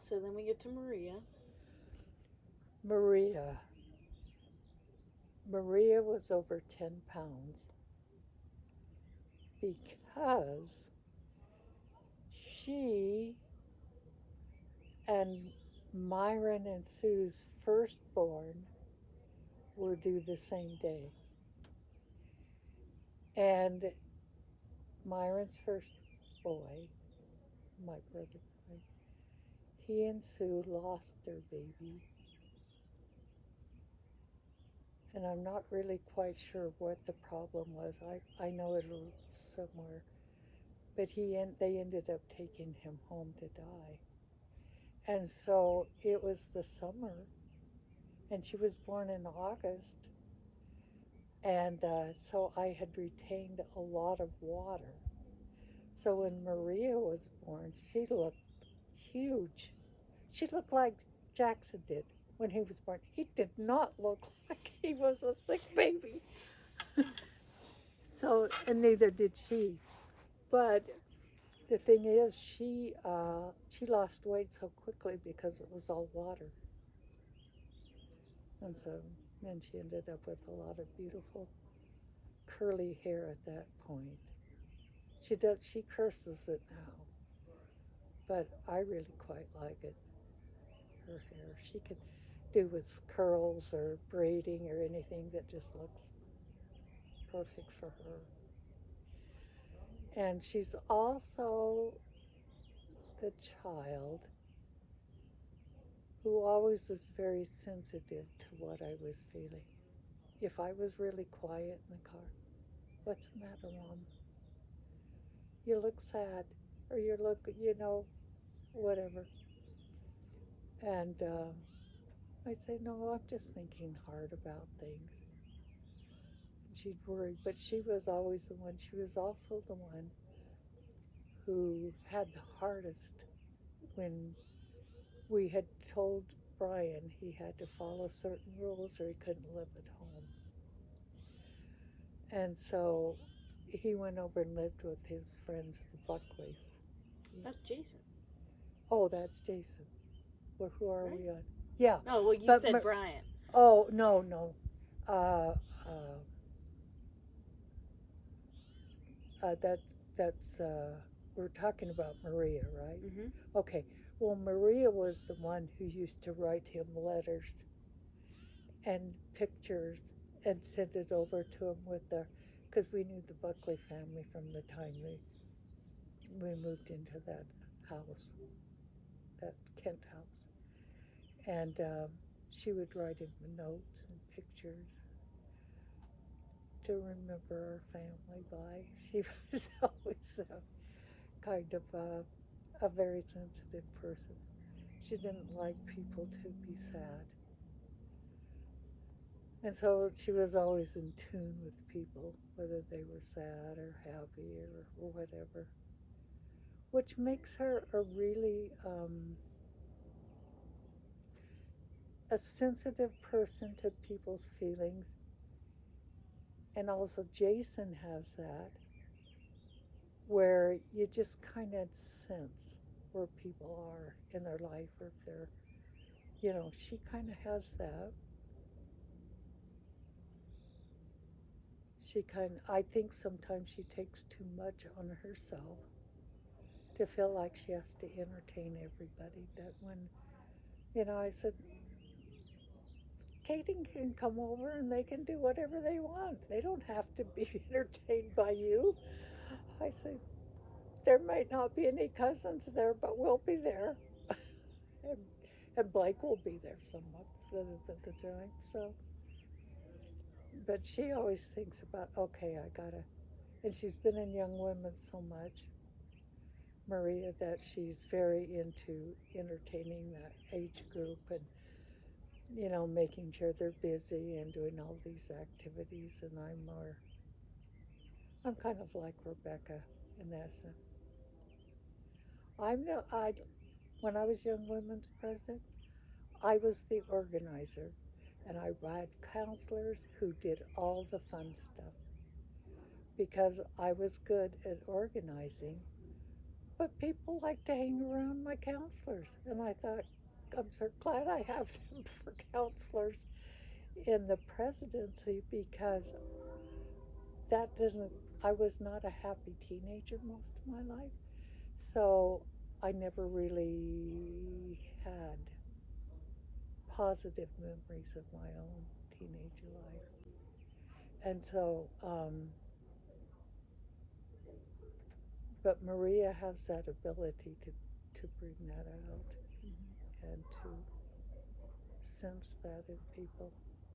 So then we get to Maria. Maria. Maria was over 10 pounds because she and Myron and Sue's firstborn were due the same day. And Myron's first boy, my brother boy, he and Sue lost their baby. And I'm not really quite sure what the problem was. I know it was somewhere. But they ended up taking him home to die. And so it was the summer, and she was born in August. And so I had retained a lot of water. So when Maria was born, she looked huge. She looked like Jackson did when he was born. He did not look like he was a sick baby. So, and neither did she. But the thing is, she lost weight so quickly because it was all water. And so then she ended up with a lot of beautiful curly hair at that point. She curses it now, but I really quite like it. Her hair. She could do with curls or braiding or anything that just looks perfect for her. And she's also the child who always was very sensitive to what I was feeling. If I was really quiet in the car, what's the matter, Mom? You look sad, or you look, whatever. And I'd say, no, I'm just thinking hard about things. And she'd worry, but she was always the one. She was also the one who had the hardest when we had told Brian he had to follow certain rules or he couldn't live at home. And so he went over and lived with his friends, the Buckleys. That's Jason. Oh, that's Jason. Well, who are Right? we on? Yeah. Oh, well, you But said Brian. Oh, no. Uh, uh, that's we're talking about Maria, right? Mm-hmm. Okay. Well, Maria was the one who used to write him letters and pictures and send it over to him because we knew the Buckley family from the time we moved into that house, that Kent house, and she would write him notes and pictures to remember our family by. She was always kind of a very sensitive person. She didn't like people to be sad. And so she was always in tune with people, whether they were sad or happy or whatever, which makes her a sensitive person to people's feelings. And also Jason has that, where you just kind of sense where people are in their life, or if they're, she kind of has that. I think sometimes she takes too much on herself to feel like she has to entertain everybody. That when, I said, Katie can come over and they can do whatever they want. They don't have to be entertained by you. I said, there might not be any cousins there, but we'll be there. and, and Blake will be there some months at the time. So, but she always thinks about, okay, I gotta, and she's been in Young Women so much, Maria, that she's very into entertaining that age group and making sure they're busy and doing all these activities. And I'm kind of like Rebecca in essence. I'm no, I when I was Young Women's president, I was the organizer, and I had counselors who did all the fun stuff because I was good at organizing. but people like to hang around my counselors. And I thought, I'm so glad I have them for counselors in the presidency, because that doesn't, I was not a happy teenager most of my life. So I never really had positive memories of my own teenage life. And so, but Maria has that ability to bring that out Mm-hmm. and to sense that in people.